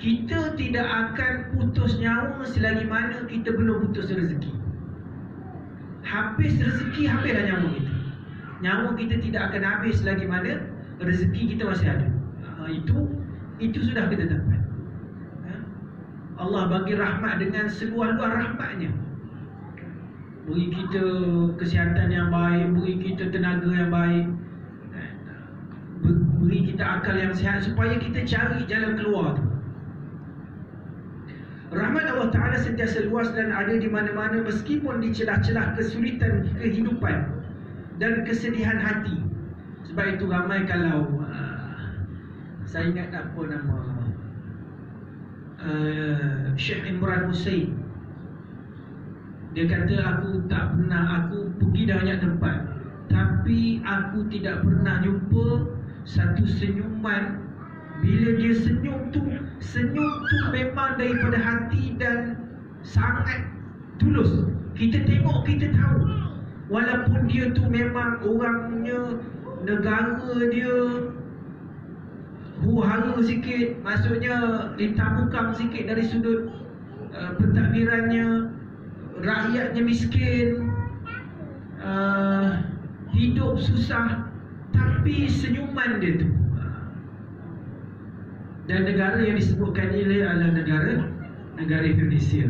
kita tidak akan putus nyawa selagi mana kita belum putus rezeki. Habis rezeki, habislah nyawa kita. Nyawa kita tidak akan habis selagi mana rezeki kita masih ada. Itu sudah kita dapat. Allah bagi rahmat dengan seluar-luar rahmatnya. Beri kita kesihatan yang baik, beri kita tenaga yang baik, beri kita akal yang sihat supaya kita cari jalan keluar tu. Rahmat Allah Ta'ala sentiasa luas dan ada di mana-mana, meskipun di celah-celah kesulitan kehidupan dan kesedihan hati. Sebab itu ramai kalau saya ingat apa nama Syekh Imran Hussein, dia kata, aku pergi banyak tempat, tapi aku tidak pernah jumpa satu senyuman. Bila dia senyum tu memang daripada hati dan sangat tulus. Kita tengok, kita tahu, walaupun dia tu memang orangnya, negara dia huru-hara sikit, maksudnya ditabukang sikit dari sudut pentadbirannya, rakyatnya miskin, hidup susah, tapi senyuman dia tu. Dan negara yang disebutkan ini adalah negara Indonesia.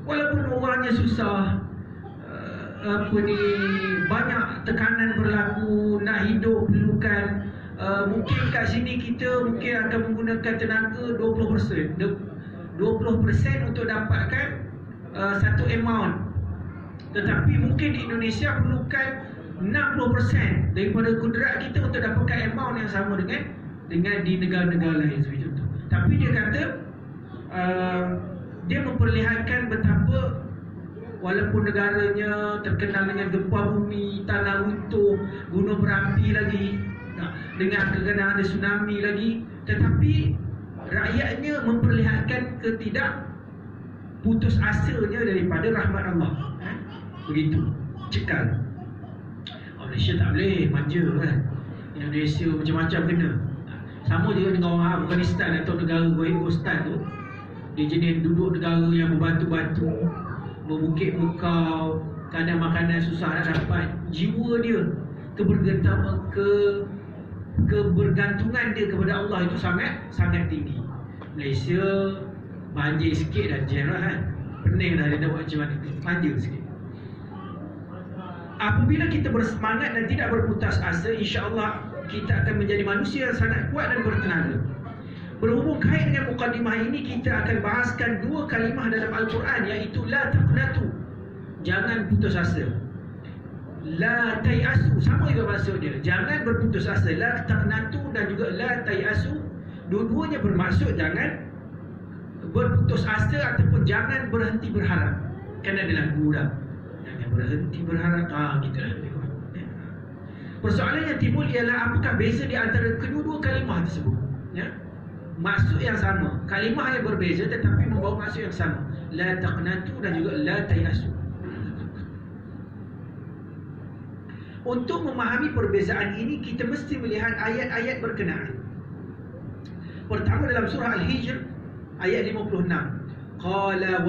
Walaupun orangnya susah, banyak tekanan berlaku, nak hidup perlukan, mungkin kat sini kita mungkin akan menggunakan tenaga 20% untuk dapatkan satu amount, tetapi mungkin di Indonesia perlukan 60% daripada kudrat kita untuk dapatkan amount yang sama dengan di negara-negara lain seperti itu. Tapi dia kata dia memperlihatkan betapa walaupun negaranya terkenal dengan gempa bumi, tanah runtuh, gunung berapi lagi, dengan terkena ada tsunami lagi, tetapi rakyatnya memperlihatkan ketidak putus asanya daripada rahmat Allah. Begitu, cekal. Malaysia tak boleh manja kan. Indonesia macam-macam kena. Sama juga dengan orang Afghanistan atau negara Uzbekistan tu. Dia jenis duduk negara yang berbatu-batu, berbukit bukau, kadang makanan susah nak dapat. Jiwa dia, kebergantungan dia kepada Allah itu sangat tinggi. Malaysia banjir sikit dah jelah kan. Pening dah dia nak buat macam mana, manja sikit. Apabila kita bersemangat dan tidak berputus asa, insya-Allah kita akan menjadi manusia yang sangat kuat dan bertenaga. Berhubung kait dengan mukadimah ini, kita akan bahaskan dua kalimah dalam Al-Quran, iaitu la taqnatu, jangan putus asa. La tayasu, sama juga maksud dia, jangan berputus asa. La taqnatu dan juga la tayasu, dua-duanya bermaksud jangan berputus asa ataupun jangan berhenti berharap. Kan ada lagu dah, jangan berhenti berharap. Gitu lah. Persoalan yang timbul ialah apakah beza di antara kedua-dua kalimah tersebut? Maksud yang sama, kalimah yang berbeza tetapi membawa maksud yang sama. La taqnatu dan juga la tayasu. Untuk memahami perbezaan ini, kita mesti melihat ayat-ayat berkenaan. Pertama dalam surah Al-Hijr ayat 56. Qala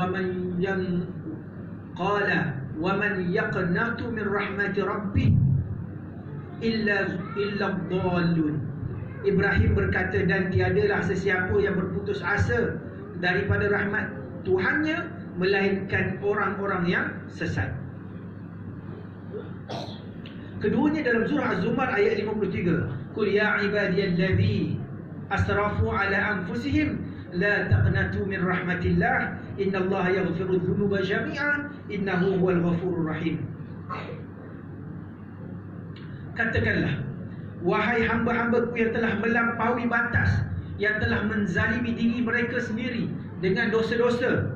wa man yaqnatu min rahmati rabbih illa dhallun. Ibrahim berkata, dan tiadalah sesiapa yang berputus asa daripada rahmat Tuhannya melainkan orang-orang yang sesat. Keduanya dalam surah Az-Zumar ayat 53. Qul ya ibadiyalladzi asrafu ala anfusihim la taqnatu min rahmatillah innallaha yaghfiru dhunuba jami'an innahu huwal ghafurur rahim. Katakanlah, wahai hamba-hambaku yang telah melampaui batas, yang telah menzalimi diri mereka sendiri dengan dosa-dosa,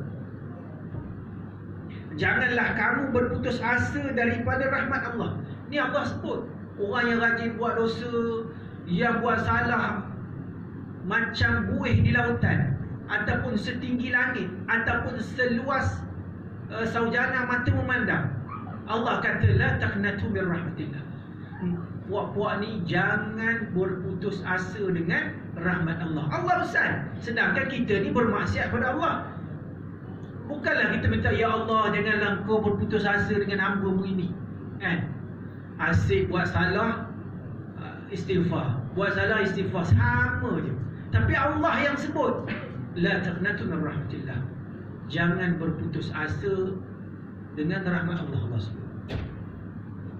janganlah kamu berputus asa daripada rahmat Allah. Ni Allah sebut orang yang rajin buat dosa, yang buat salah macam buih di lautan, ataupun setinggi langit, ataupun seluas saujana mata memandang. Allah kata la taqnatu min rahmatillah. puak-puak ni jangan berputus asa dengan rahmat Allah. Allah besar, sedangkan kita ni bermaksiat pada Allah. Bukanlah kita minta, ya Allah janganlah kau berputus asa dengan hamba-Mu ini, kan? Asyik buat salah, istighfar, buat salah istighfar, sama je. Tapi Allah yang sebut, la taqnatu min rahmatillah, jangan berputus asa dengan rahmat Allah. Allah sebut,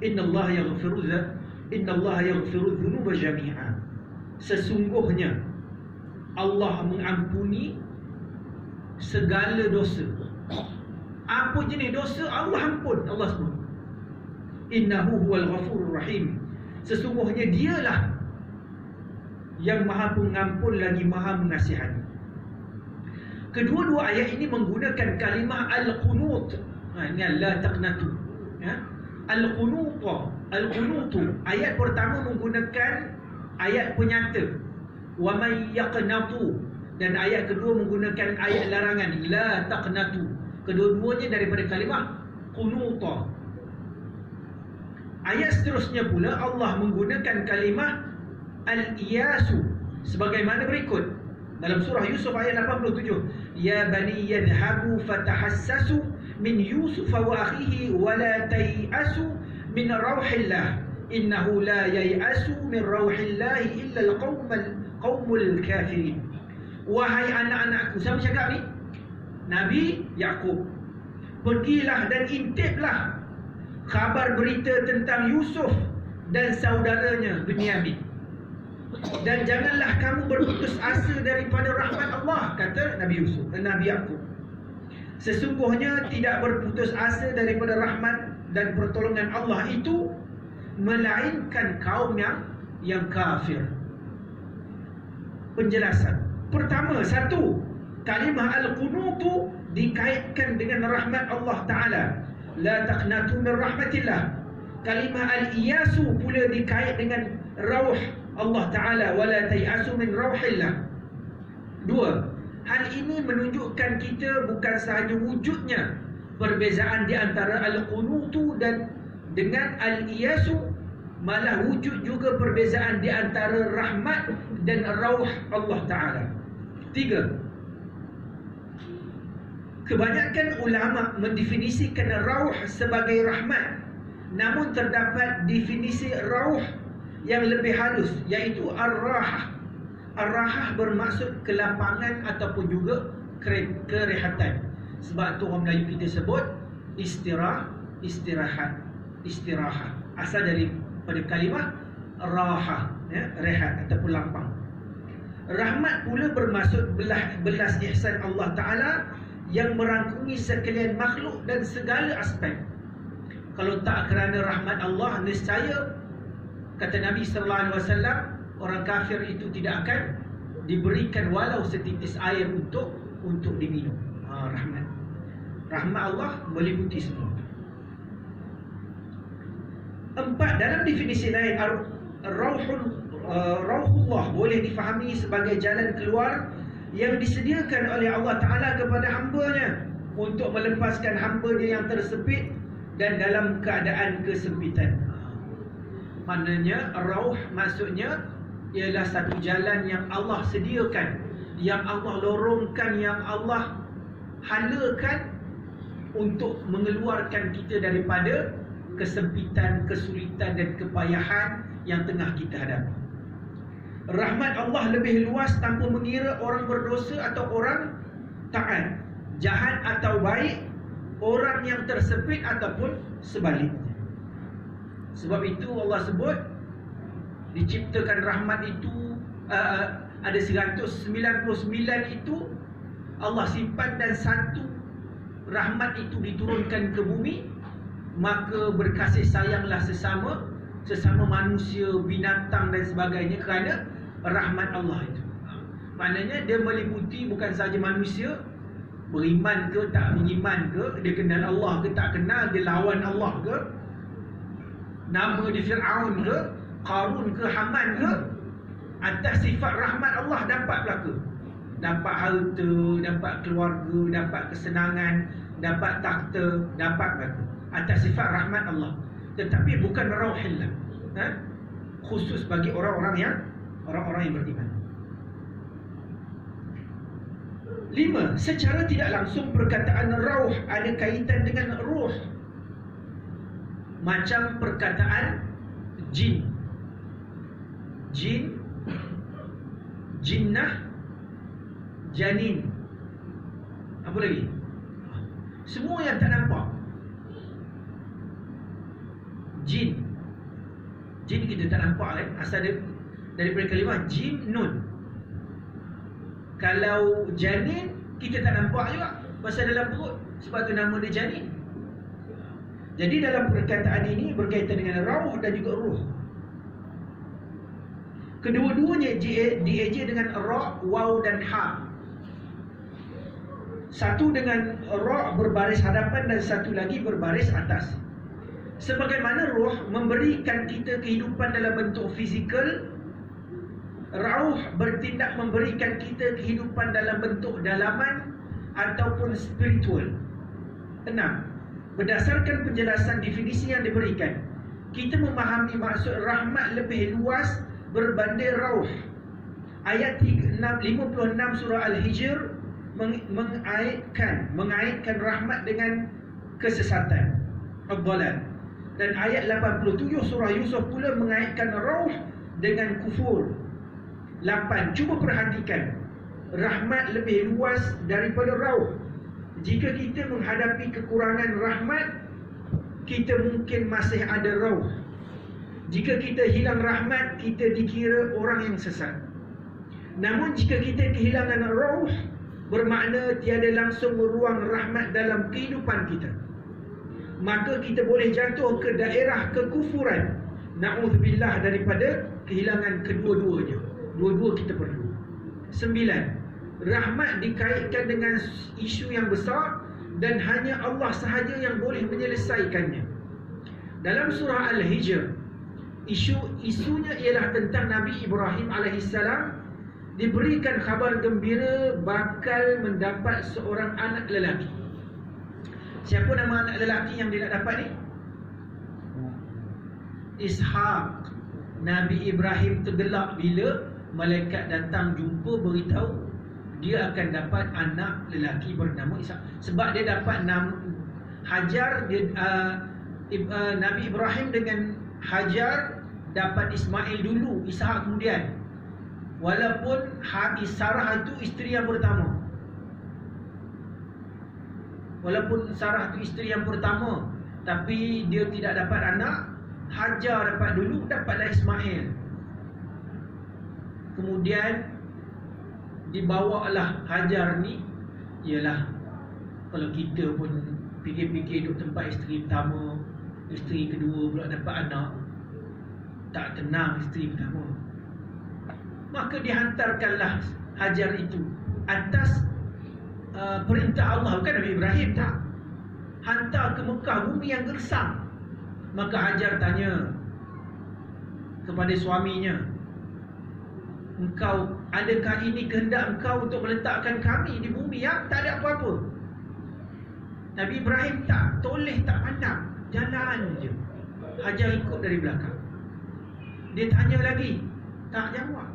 Inna Allah yaghfiru dhunuba jami'a, sesungguhnya Allah mengampuni segala dosa. Apa jenis dosa Allah ampun, Allah sebut. Innahu huwal ghafurur rahim, sesungguhnya dialah yang maha pengampun lagi maha mengasihani. Kedua-dua ayat ini menggunakan kalimah al-qunut. Ini la taqnatu, ya. Al-qunutu, ayat pertama menggunakan ayat penyata, wa may yaqnatu, dan ayat kedua menggunakan ayat larangan, la taqnatu. Kedua-duanya daripada kalimah qunuta. Ayat seterusnya pula Allah menggunakan kalimah al-iyasu sebagaimana berikut dalam surah Yusuf ayat 87, ya bani yadhhabu fatahassasu min Yusuf wa akhihi wa la tayasu min rauhillah innahu la yayasu min rauhillah illa al-qaumul kafirin. Wahai anak-anakku, siapa cakap ni? Nabi Yaqub. Pergilah dan intiplah khabar berita tentang Yusuf dan saudaranya Binyamin, dan janganlah kamu berputus asa daripada rahmat Allah, kata Nabi Yaqub. Sesungguhnya tidak berputus asa daripada rahmat dan pertolongan Allah itu melainkan kaum yang kafir. Penjelasan pertama, satu, kalimah al-qunutu dikaitkan dengan rahmat Allah Ta'ala, la taqnatu min rahmatillah. Kalimah al-iyasu pula dikait dengan rauh Allah Ta'ala, wa la tayasu min rauhillah. Dua, hal ini menunjukkan kita bukan sahaja wujudnya perbezaan di antara al-qunutu dan dengan al-iyasu, malah wujud juga perbezaan di antara rahmat dan rauh Allah Ta'ala. Tiga, kebanyakan ulama mendefinisikan rauh sebagai rahmat, namun terdapat definisi rauh yang lebih halus, iaitu ar-rahah. Ar-rahah bermaksud kelapangan ataupun juga kerehatan. Sebab tu orang Melayu kita sebut istirahat. Asal daripada kalimah rahah, ya, rehat ataupun lapang. Rahmat pula bermaksud belas ihsan Allah Ta'ala yang merangkumi sekalian makhluk dan segala aspek. Kalau tak kerana rahmat Allah, nescaya, kata Nabi SAW, orang kafir itu tidak akan diberikan walau setitis air untuk diminum. Rahmat Allah meliputi semua. Empat, dalam definisi lain, Rauhullah boleh difahami sebagai jalan keluar yang disediakan oleh Allah Ta'ala kepada hamba-Nya untuk melepaskan hamba-Nya yang tersepit dan dalam keadaan kesempitan. Maknanya rauh maksudnya ialah satu jalan yang Allah sediakan, yang Allah lorongkan, yang Allah halakan untuk mengeluarkan kita daripada kesempitan, kesulitan dan kepayahan yang tengah kita hadapi. Rahmat Allah lebih luas tanpa mengira orang berdosa atau orang taat, jahat atau baik, orang yang tersepit ataupun sebaliknya. Sebab itu Allah sebut diciptakan rahmat itu ada 199 itu Allah simpan, dan satu rahmat itu diturunkan ke bumi, maka berkasih sayanglah sesama manusia, binatang dan sebagainya kerana rahmat Allah itu. Maknanya dia meliputi bukan sahaja manusia, beriman ke tak beriman ke, dia kenal Allah ke tak kenal, dia lawan Allah ke, nama dia Fir'aun ke, Qarun ke, Haman ke, atas sifat rahmat Allah dapat belaka. Dapat harta, dapat keluarga, dapat kesenangan, dapat takhta, dapat belaka atas sifat rahmat Allah. Tetapi bukan rauhillah. khusus bagi orang-orang yang beriman. 5. Secara tidak langsung perkataan rauh ada kaitan dengan ruh, macam perkataan jin, jinnah, janin. Apa lagi? Semua yang tak nampak. Jin kita tak nampak kan? Asal dia daripada kalimah jin nun. Kalau janin kita tak nampak juga, pasal dalam perut, sebab tu nama dia janin. Jadi dalam perkataan ini berkaitan dengan rauh dan juga ruh. Kedua-duanya dieja dengan ra, waw dan ha. Satu dengan ra berbaris hadapan dan satu lagi berbaris atas. Sebagaimana roh memberikan kita kehidupan dalam bentuk fizikal, rauh bertindak memberikan kita kehidupan dalam bentuk dalaman ataupun spiritual. 6. Berdasarkan penjelasan definisi yang diberikan, kita memahami maksud rahmat lebih luas berbanding rauh. Ayat 56 surah Al-Hijr mengaitkan rahmat dengan kesesatan, ad-dhalal. Dan ayat 87 surah Yusuf pula mengaitkan rauh dengan kufur. 8. Cuba perhatikan, rahmat lebih luas daripada rauh. Jika kita menghadapi kekurangan rahmat, kita mungkin masih ada rauh. Jika kita hilang rahmat, kita dikira orang yang sesat. Namun jika kita kehilangan rauh, bermakna tiada langsung ruang rahmat dalam kehidupan kita, maka kita boleh jatuh ke daerah kekufuran. Na'udzubillah daripada kehilangan kedua-duanya. Dua-dua kita perlu. 9. Rahmat dikaitkan dengan isu yang besar dan hanya Allah sahaja yang boleh menyelesaikannya. Dalam surah Al-Hijr, isunya ialah tentang Nabi Ibrahim alaihissalam diberikan khabar gembira bakal mendapat seorang anak lelaki. Siapa nama anak lelaki yang dia nak dapat ni? Ishaq. Nabi Ibrahim tergelak bila malaikat datang jumpa beritahu dia akan dapat anak lelaki bernama Ishaq. Sebab dia dapat nama Hajar, Nabi Ibrahim dengan Hajar dapat Ismail dulu, Ishaq kemudian. Walaupun Sarah itu isteri yang pertama. Walaupun Sarah itu isteri yang pertama, tapi dia tidak dapat anak. Hajar dapat dulu, dapatlah Ismail. Kemudian dibawalah Hajar ni. Ialah, kalau kita pun fikir-fikir duduk tempat isteri pertama, isteri kedua pula dapat anak, tak tenang isteri pertama. Maka dihantarkanlah Hajar itu atas perintah Allah, bukan Nabi Ibrahim, tak. Hantar ke Mekah, bumi yang gersang. Maka Hajar tanya kepada suaminya, engkau, adakah ini kehendak engkau untuk meletakkan kami di bumi yang tak ada apa-apa? Nabi Ibrahim tak toleh, tak pandang, jalan je. Hajar ikut dari belakang. Dia tanya lagi, tak jawab.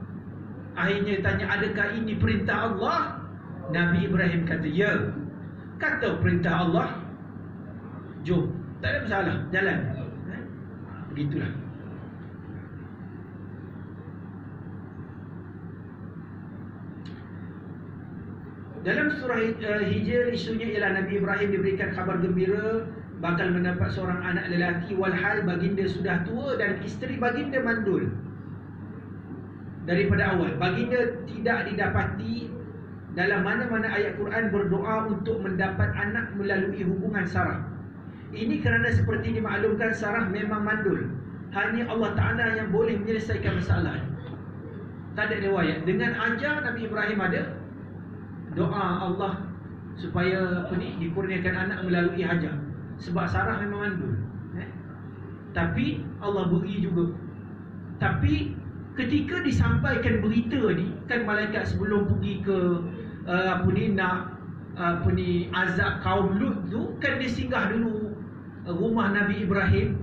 Akhirnya tanya, adakah ini perintah Allah? Nabi Ibrahim kata, ya. Kata perintah Allah, jom, tak ada masalah, jalan. Begitulah. Dalam surah Hijr, isunya ialah Nabi Ibrahim diberikan kabar gembira bakal mendapat seorang anak lelaki, walhal baginda sudah tua dan isteri baginda mandul. Daripada awal, baginda tidak didapati dalam mana-mana ayat Quran berdoa untuk mendapat anak melalui hubungan Sarah. Ini kerana seperti dimaklumkan, Sarah memang mandul. Hanya Allah Ta'ala yang boleh menyelesaikan masalah. Tak ada riwayat. Dengan ajar Nabi Ibrahim ada doa Allah supaya dikurniakan anak melalui Hajar. Sebab Sarah memang mandul. Tapi Allah beri juga. Tapi ketika disampaikan berita ni, kan malaikat sebelum pergi ke azab kaum Lut tu, kan dia singgah dulu rumah Nabi Ibrahim.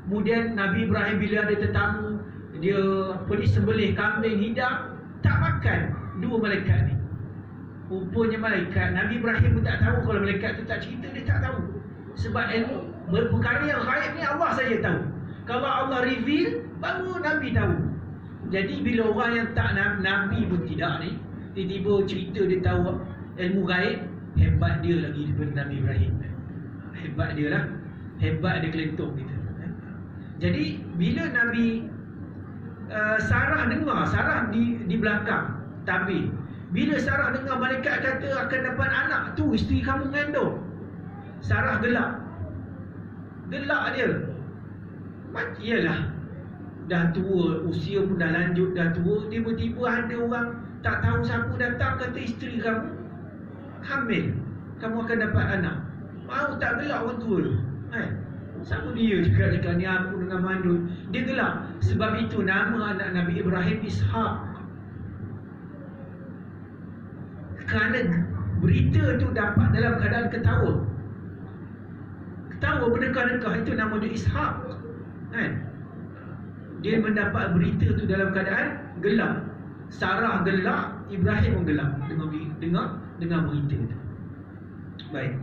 Kemudian Nabi Ibrahim bila ada tetamu, dia apa ni, sembelih kambing hidang, tak makan dua malaikat ni. Rupanya malaikat, Nabi Ibrahim pun tak tahu kalau malaikat tu tak cerita, dia tak tahu. Sebab ilmu perkara yang gaib ni Allah saja tahu. Kalau Allah reveal, baru Nabi tahu. Jadi bila orang yang tak Nabi pun tidak ni, tiba-tiba cerita dia tahu ilmu gaib, hebat dia lagi daripada Nabi Ibrahim. Hebat dia lah. Hebat dia kelentung kita. Jadi bila Nabi Sarah dengar, Sarah di belakang tabir. Bila Sarah dengar malaikat kata akan dapat anak, tu isteri kamu mengandung, Sarah gelak. Gelak dia. Iyalah, dah tua, usia pun dah lanjut, dah tua. Tiba-tiba ada orang tak tahu siapa datang kata isteri kamu hamil, kamu akan dapat anak. Mau tak gelak orang tua tu? Siapa dia cakap ni aku dengan mandul? Dia gelak. Sebab itu nama anak Nabi Ibrahim Ishaq. Kerana berita tu dapat dalam keadaan ketawa. Ketawa berdekah-dekah, itu nama dia Ishaq. Dia mendapat berita tu dalam keadaan gelak. Sarah gelak, Ibrahim pun gelak dengan berita itu. Baik.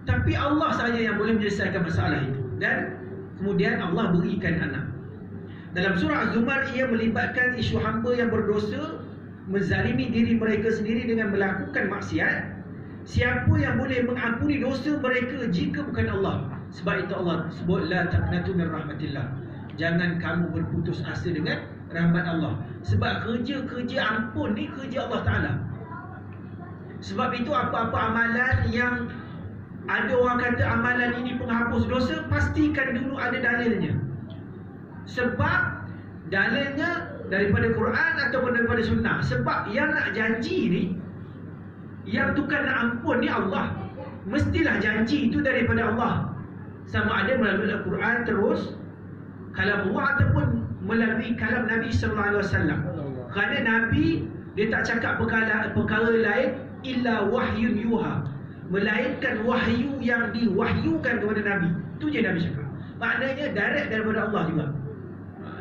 Tapi Allah saja yang boleh menyelesaikan masalah itu. Dan kemudian Allah berikan anak. Dalam surah Az-Zumar, ia melibatkan isu hamba yang berdosa menzalimi diri mereka sendiri dengan melakukan maksiat. Siapa yang boleh mengampuni dosa mereka jika bukan Allah? Sebab itu Allah sebut la taqnatu min rahmatillah. Jangan kamu berputus asa dengan rahmat Allah. Sebab kerja-kerja ampun ni kerja Allah Ta'ala. Sebab itu apa-apa amalan yang ada orang kata amalan ini penghapus dosa, pastikan dulu ada dalilnya. Sebab dalilnya daripada Quran ataupun daripada sunnah. Sebab yang nak janji ni, yang tukar nak ampun ni Allah. Mestilah janji itu daripada Allah. Sama ada melalui Al-Quran terus, kalam Allah, ataupun melalui kalam Nabi sallallahu alaihi wasallam. Kerana Nabi dia tak cakap perkara lain illa wahyun yuha, melainkan wahyu yang diwahyukan kepada Nabi. Itu je Nabi cakap. Maknanya direct daripada Allah juga.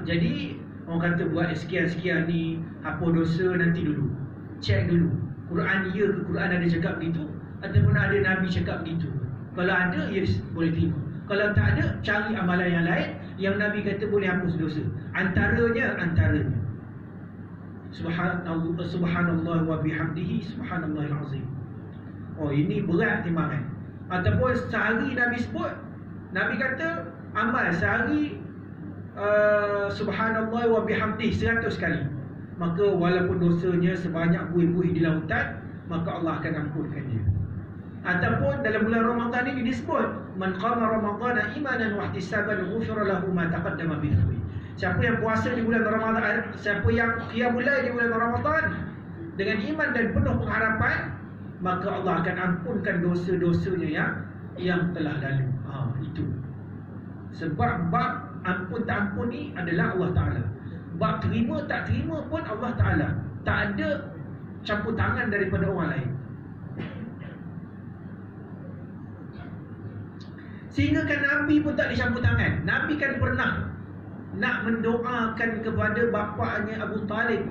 Jadi orang kata buat sekian-sekian ni hapus dosa, nanti dulu cek dulu Quran ya ke Quran ada cakap begitu, ataupun ada Nabi cakap begitu. Kalau ada, yes, boleh terima. Kalau tak ada, cari amalan yang lain yang Nabi kata boleh hapus dosa. Antaranya Subhanallah wa bihamdihi subhanallahil azim. Oh, ini berat timbangan. Ataupun sehari Nabi sebut, Nabi kata amal sehari subhanallah wa bihamdihi 100 kali. Maka walaupun dosanya sebanyak buih-buih di lautan, maka Allah akan ampunkan dia. Ataupun dalam bulan Ramadan ini disebut, man qama ramadhana imanan wa ihtisaban ghufira lahu ma taqaddama min dhanbi. Siapa yang puasa di bulan Ramadan, siapa yang qiyamul lail di bulan Ramadan dengan iman dan penuh pengharapan, maka Allah akan ampunkan dosa-dosanya yang telah lalu. Itu. Sebab bab ampun tak ampun ni adalah Allah Ta'ala. Bab terima tak terima pun Allah Ta'ala. Tak ada campur tangan daripada orang lain. Sehingga kan Nabi pun tak dicampur tangan. Nabi kan pernah nak mendoakan kepada bapaknya Abu Talib.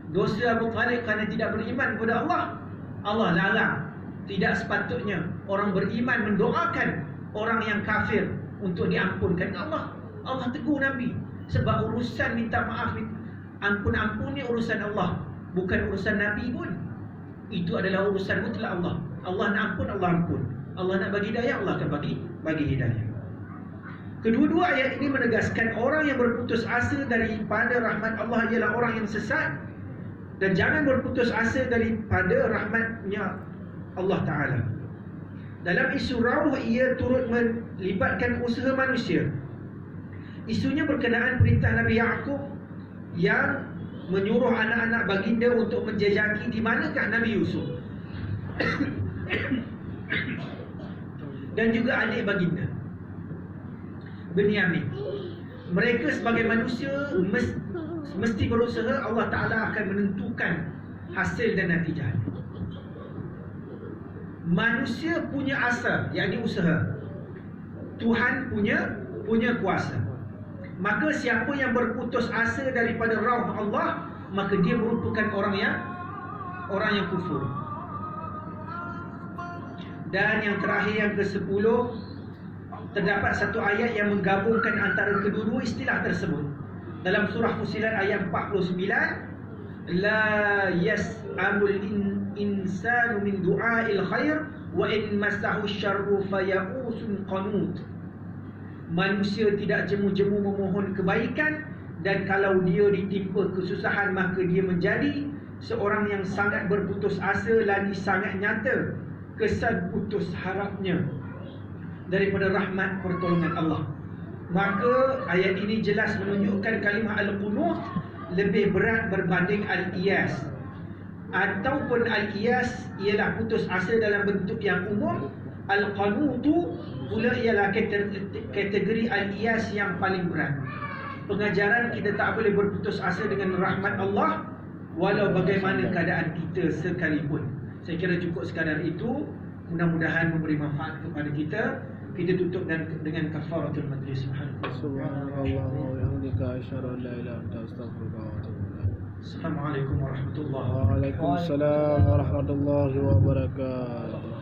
Dosa Abu Talib kerana tidak beriman kepada Allah, Allah larang. Tidak sepatutnya orang beriman mendoakan orang yang kafir untuk diampunkan Allah. Allah tegur Nabi. Sebab urusan minta maaf, ampun-ampun ni urusan Allah, bukan urusan Nabi pun. Itu adalah urusan mutlak Allah. Allah nak ampun, Allah ampun. Allah nak bagi hidayah, Allah akan bagi hidayah. Kedua-dua ayat ini menegaskan orang yang berputus asa daripada rahmat Allah ialah orang yang sesat, dan jangan berputus asa daripada rahmatnya Allah Ta'ala. Dalam isu rauh, ia turut melibatkan usaha manusia. Isunya berkenaan perintah Nabi Ya'qub yang menyuruh anak-anak baginda untuk menjejaki di manakah Nabi Yusuf dan juga adik baginda Binyamin. Mereka sebagai manusia mesti berusaha. Allah Ta'ala akan menentukan hasil dan natijah. Manusia punya asal, yakni usaha. Tuhan punya kuasa. Maka siapa yang berputus asa daripada rahmat Allah, maka dia merupakan orang yang kufur. Dan yang terakhir, yang ke-10, terdapat satu ayat yang menggabungkan antara kedua-dua istilah tersebut. Dalam surah Fussilat ayat 49, la yas'amul insanu min du'ail khair wa in massahu syarru fayausun qanut. Manusia tidak jemu-jemu memohon kebaikan, dan kalau dia ditimpa kesusahan maka dia menjadi seorang yang sangat berputus asa, lagi sangat nyata kesan putus harapnya daripada rahmat pertolongan Allah. Maka ayat ini jelas menunjukkan kalimah al-qunut lebih berat berbanding al-iyas. Ataupun al-iyas ialah putus asa dalam bentuk yang umum, al-qanutu pula ialah kategori al-iyas yang paling berat. Pengajaran kita tak boleh berputus asa dengan rahmat Allah walau bagaimana keadaan kita sekalipun. Saya kira cukup sekadar itu. Mudah-mudahan memberi manfaat kepada kita. Kita tutup dengan kafaratul majlis. Subhanallah wa bihamdika asyhadu an la ilaha illa anta astaghfiruka wa atubu ilaik. Assalamualaikum warahmatullahi wabarakatuh. Waalaikumsalam warahmatullahi wabarakatuh.